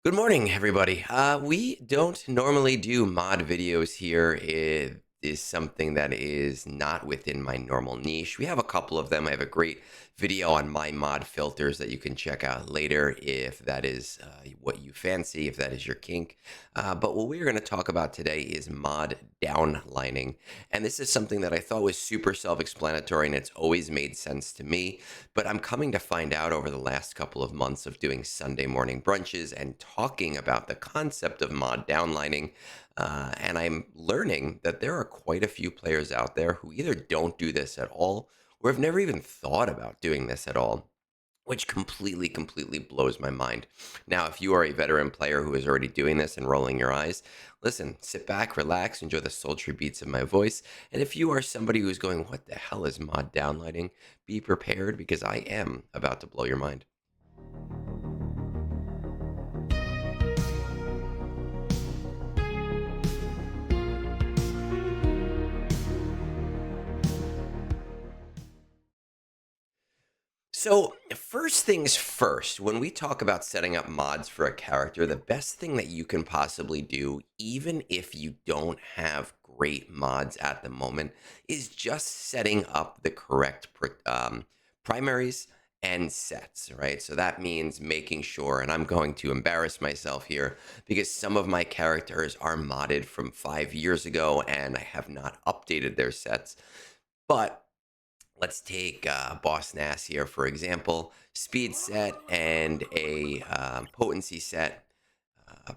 Good morning, everybody. We don't normally do mod videos here. It is something that is not within my normal niche. We have a couple of them. I have a great video on my mod filters that you can check out later if that is what you fancy, if that is your kink. But what we're going to talk about today is mod downlining. And this is something that I thought was super self-explanatory and it's always made sense to me. But I'm coming to find out over the last couple of months of doing Sunday morning brunches and talking about the concept of mod downlining. And I'm learning that there are quite a few players out there who either don't do this at all or have never even thought about doing this at all, which completely blows my mind. Now, if you are a veteran player who is already doing this and rolling your eyes, listen, sit back, relax, enjoy the sultry beats of my voice. And if you are somebody who's going, what the hell is mod downlighting? Be prepared because I am about to blow your mind. So, first things first, when we talk about setting up mods for a character, the best thing that you can possibly do, even if you don't have great mods at the moment, is just setting up the correct primaries and sets, right? So that means making sure, and I'm going to embarrass myself here because some of my characters are modded from 5 years ago and I have not updated their sets. But let's take Boss Nass here, for example. Speed set and a potency set.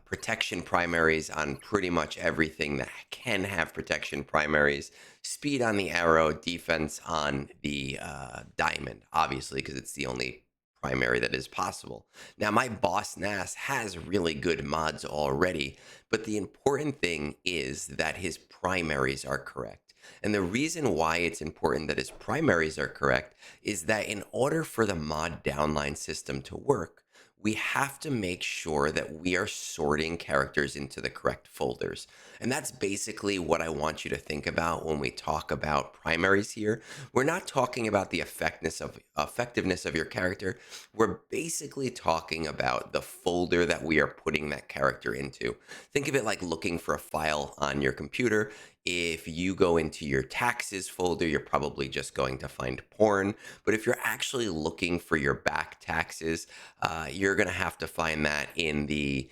Protection primaries on pretty much everything that can have protection primaries. Speed on the arrow, defense on the diamond, obviously, because it's the only primary that is possible. Now, my Boss Nass has really good mods already, but the important thing is that his primaries are correct. And the reason why it's important that his primaries are correct is that in order for the mod downline system to work, we have to make sure that we are sorting characters into the correct folders. And that's basically what I want you to think about when we talk about primaries here. We're not talking about the effectiveness of your character. We're basically talking about the folder that we are putting that character into. Think of it like looking for a file on your computer. If you go into your taxes folder, you're probably just going to find porn. But if you're actually looking for your back taxes, you're going to have to find that in the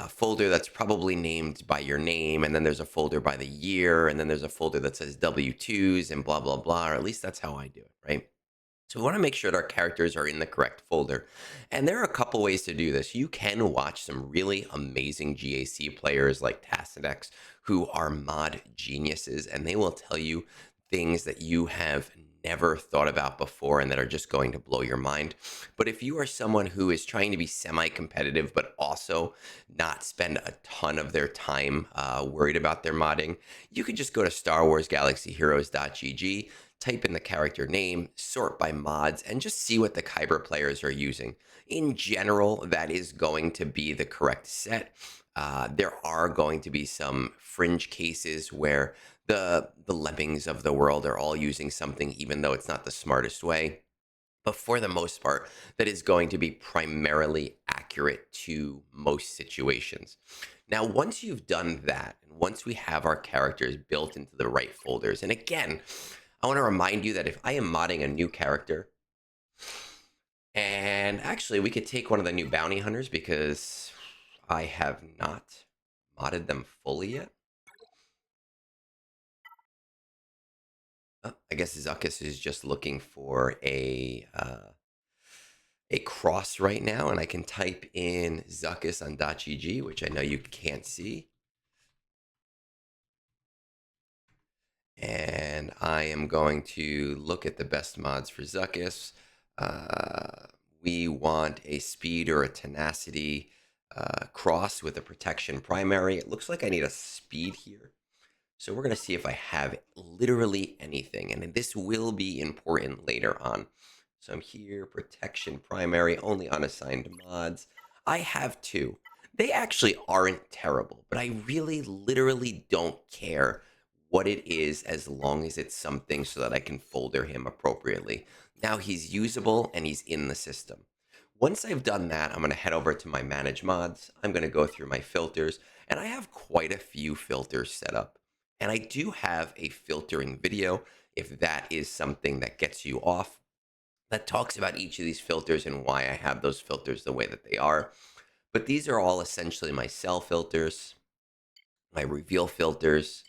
folder that's probably named by your name. And then there's a folder by the year. And then there's a folder that says W-2s and blah, blah, blah. Or at least that's how I do it, right? So we want to make sure that our characters are in the correct folder. And there are a couple ways to do this. You can watch some really amazing GAC players like Tassadex who are mod geniuses, and they will tell you things that you have never thought about before and that are just going to blow your mind. But if you are someone who is trying to be semi-competitive but also not spend a ton of their time worried about their modding, you could just go to StarWarsGalaxyHeroes.gg, type in the character name, sort by mods, and just see what the Kyber players are using. In general, that is going to be the correct set. There are going to be some fringe cases where the lemmings of the world are all using something, even though it's not the smartest way. But for the most part, that is going to be primarily accurate to most situations. Now, once you've done that, and once we have our characters built into the right folders, and again, I want to remind you that if I am modding a new character, and actually we could take one of the new bounty hunters because I have not modded them fully yet. I guess Zuckus is just looking for a cross right now, and I can type in Zuckus on .gg, which I know you can't see. And I am going to look at the best mods for Zuckus. We want a speed or a tenacity cross with a protection primary. It looks like I need a speed here. So we're going to see if I have literally anything. And this will be important later on. So I'm here, protection primary, only unassigned mods. I have two. They actually aren't terrible, but I really literally don't care what it is as long as it's something so that I can folder him appropriately. Now he's usable and he's in the system. Once I've done that, I'm going to head over to my manage mods. I'm going to go through my filters, and I have quite a few filters set up. And I do have a filtering video if that is something that gets you off, that talks about each of these filters and why I have those filters the way that they are. But these are all essentially my cell filters, my reveal filters,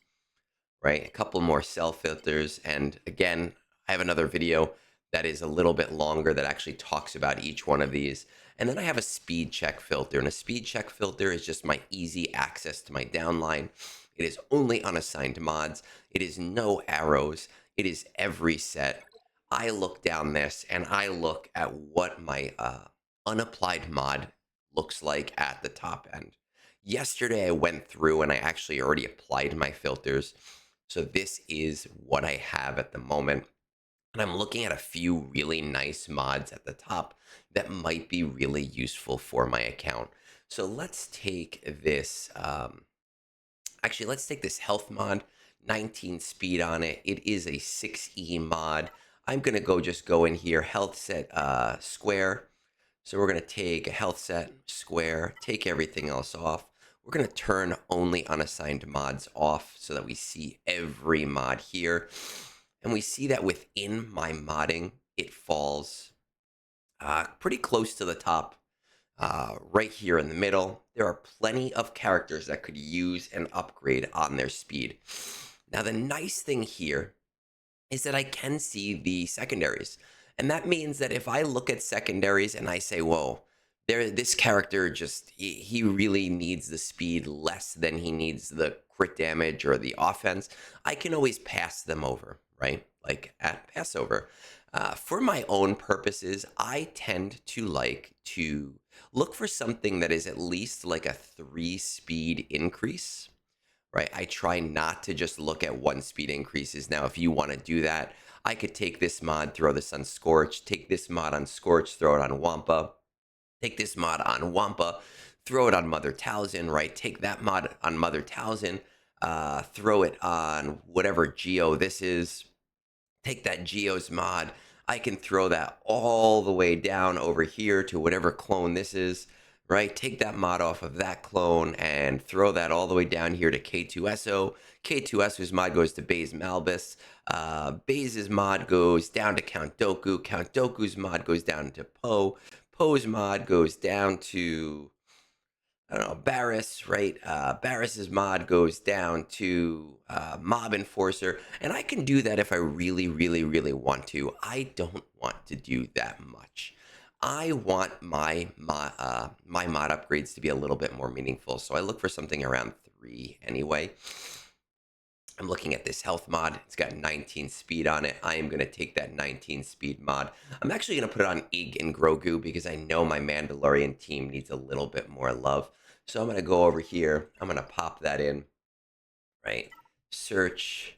right? A couple more cell filters. And again, I have another video that is a little bit longer that actually talks about each one of these. And then I have a speed check filter. And a speed check filter is just my easy access to my downline. It is only unassigned mods. It is no arrows. It is every set. I look down this and I look at what my unapplied mod looks like at the top end. Yesterday, I went through and I actually already applied my filters. So this is what I have at the moment. And I'm looking at a few really nice mods at the top that might be really useful for my account. So let's take this, actually, let's take this health mod, 19 speed on it. It is a 6E mod. I'm going to just go in here, health set square. So we're going to take a health set square, take everything else off. We're going to turn only unassigned mods off so that we see every mod here. And we see that within my modding, it falls pretty close to the top, right here in the middle. There are plenty of characters that could use an upgrade on their speed. Now, the nice thing here is that I can see the secondaries. And that means that if I look at secondaries and I say, whoa, this character just, he really needs the speed less than he needs the crit damage or the offense, I can always pass them over, right? Like at Passover. For my own purposes, I tend to like to look for something that is at least like a 3-speed increase, right? I try not to just look at 1-speed increases. Now, if you want to do that, I could take this mod, throw this on Scorch, take this mod on Scorch, throw it on Wampa, take this mod on Wampa, throw it on Mother Talzin, right? Take that mod on Mother Talzin, throw it on whatever Geo this is, take that Geo's mod. I can throw that all the way down over here to whatever clone this is, right? Take that mod off of that clone and throw that all the way down here to K2SO. K2SO's mod goes to Baze Malbus. Baze's mod goes down to Count Dooku. Count Dooku's mod goes down to Poe. Poe's mod goes down to, I don't know, Barris, right? Barris's mod goes down to Mob Enforcer, and I can do that if I really, really, really want to. I don't want to do that much. I want my mod upgrades to be a little bit more meaningful, so I look for something around 3 anyway. I'm looking at this health mod. It's got 19 speed on it. I am going to take that 19 speed mod. I'm actually going to put it on Ig and Grogu because I know my Mandalorian team needs a little bit more love. So I'm going to go over here. I'm going to pop that in, right? Search.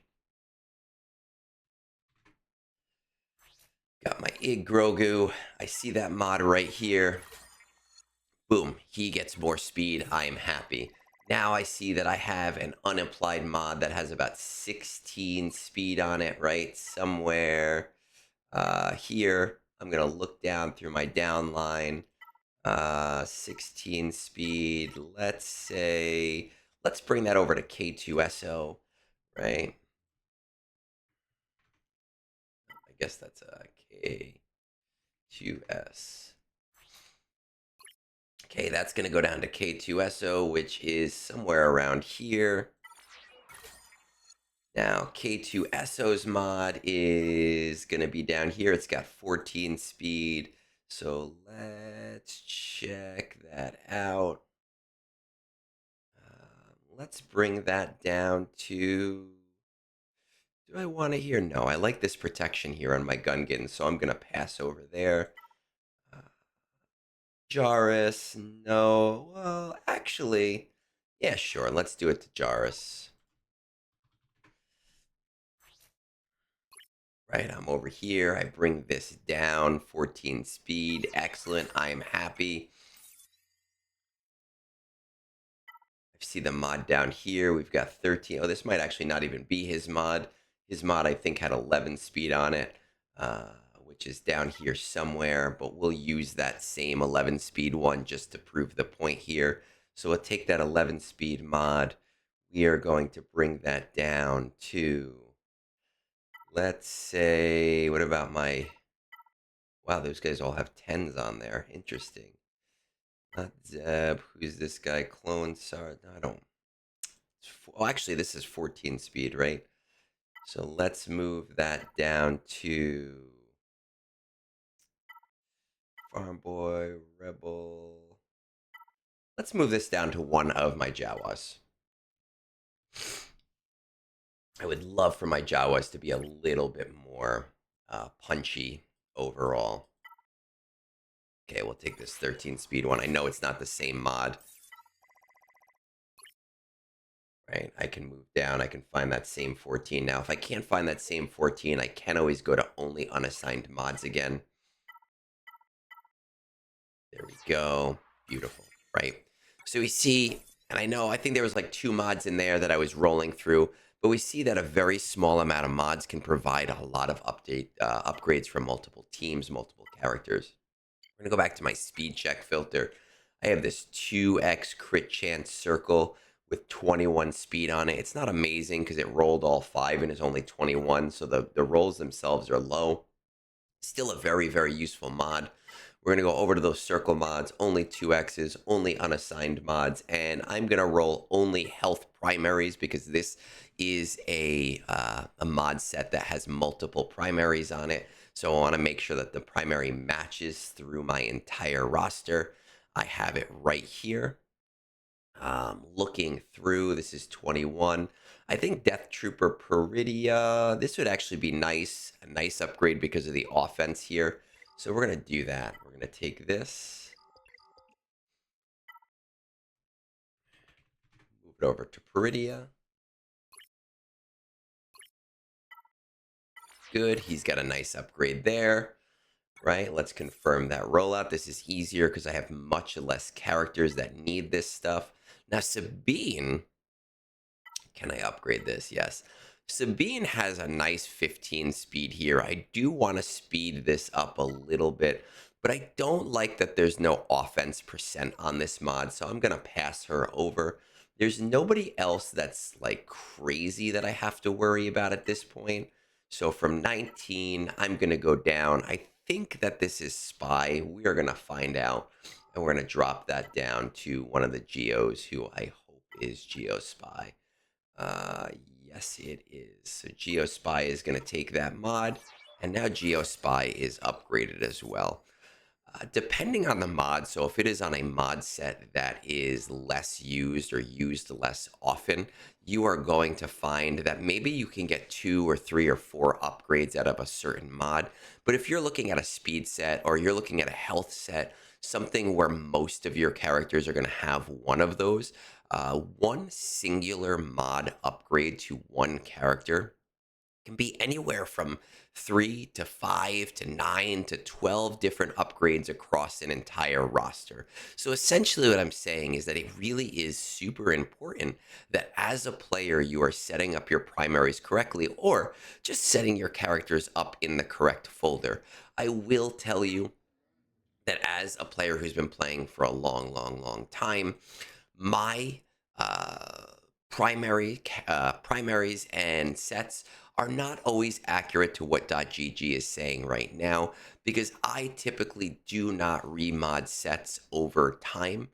Got my Ig Grogu. I see that mod right here. Boom. He gets more speed. I am happy. Now I see that I have an unapplied mod that has about 16 speed on it, right? Somewhere here. I'm going to look down through my downline. 16 speed. Let's bring that over to K2SO, right? I guess that's a K2S. Okay, that's going to go down to K2SO, which is somewhere around here. Now, K2SO's mod is going to be down here. It's got 14 speed. So let's check that out. Let's bring that down to... Do I want it here? No, I like this protection here on my Gungan, so I'm going to pass over there. Jarrus, no. Well, actually, yeah, sure. Let's do it to Jarrus. Right, I'm over here. I bring this down, 14 speed. Excellent. I am happy. I see the mod down here. We've got 13. Oh, this might actually not even be his mod. His mod, I think, had 11 speed on it, which is down here somewhere, but we'll use that same 11 speed one just to prove the point here. So we'll take that 11 speed mod. We are going to bring that down to, let's say, what about my, wow, those guys all have 10s on there. Interesting. Not Zeb. Who's this guy? Clone Sard. I don't. Oh, actually, this is 14 speed, right? So let's move that down to Farm Boy, Rebel. Let's move this down to one of my Jawas. I would love for my Jawas to be a little bit more punchy overall. Okay, we'll take this 13 speed one. I know it's not the same mod. Right, I can move down. I can find that same 14. Now, if I can't find that same 14, I can always go to only unassigned mods again. There we go. Beautiful, right? So we see, and I think there was like 2 mods in there that I was rolling through, but we see that a very small amount of mods can provide a lot of upgrades for multiple teams, multiple characters. I'm going to go back to my speed check filter. I have this 2x crit chance circle with 21 speed on it. It's not amazing because it rolled all 5 and is only 21, so the rolls themselves are low. Still a very, very useful mod. We're going to go over to those circle mods, only 2x's, only unassigned mods, and I'm going to roll only health primaries because this is a mod set that has multiple primaries on it. So I want to make sure that the primary matches through my entire roster. I have it right here. Looking through, this is 21. I think Death Trooper Peridia, this would actually be nice, a nice upgrade because of the offense here. So we're going to do that. We're going to take this, move it over to Peridia. Good, he's got a nice upgrade there, right? Let's confirm that rollout. This is easier because I have much less characters that need this stuff. Now, Sabine, can I upgrade this? Yes. Sabine has a nice 15 speed here. I do want to speed this up a little bit, but I don't like that there's no offense percent on this mod, so I'm going to pass her over. There's nobody else that's like crazy that I have to worry about at this point. So from 19, I'm going to go down. I think that this is Spy. We are going to find out, and we're going to drop that down to one of the Geos who I hope is Geo Spy. Yes, it is. So GeoSpy is going to take that mod, and now GeoSpy is upgraded as well. Depending on the mod, so if it is on a mod set that is less used or used less often, you are going to find that maybe you can get 2 or 3 or 4 upgrades out of a certain mod. But if you're looking at a speed set or you're looking at a health set, something where most of your characters are going to have one of those, one singular mod upgrade to one character can be anywhere from 3 to 5 to 9 to 12 different upgrades across an entire roster. So essentially what I'm saying is that it really is super important that as a player you are setting up your primaries correctly or just setting your characters up in the correct folder. I will tell you that as a player who's been playing for a long time, my primaries and sets are not always accurate to what .gg is saying right now because I typically do not remod sets over time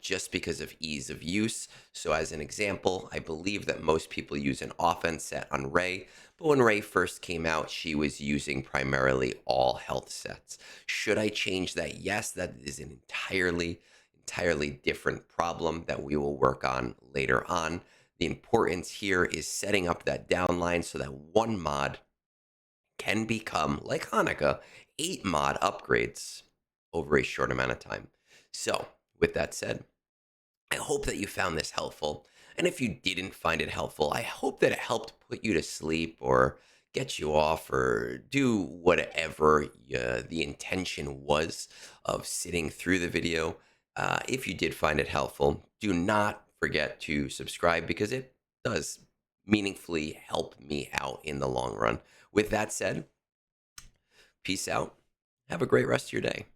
just because of ease of use. So as an example, I believe that most people use an offense set on Rey, but when Rey first came out, she was using primarily all health sets. Should I change that? Yes, that is an entirely different problem that we will work on later on. The importance here is setting up that downline so that one mod can become, like Hanukkah, 8 mod upgrades over a short amount of time. So with that said, I hope that you found this helpful. And if you didn't find it helpful, I hope that it helped put you to sleep or get you off or do whatever the intention was of sitting through the video. If you did find it helpful, do not forget to subscribe because it does meaningfully help me out in the long run. With that said, Peace out. Have a great rest of your day.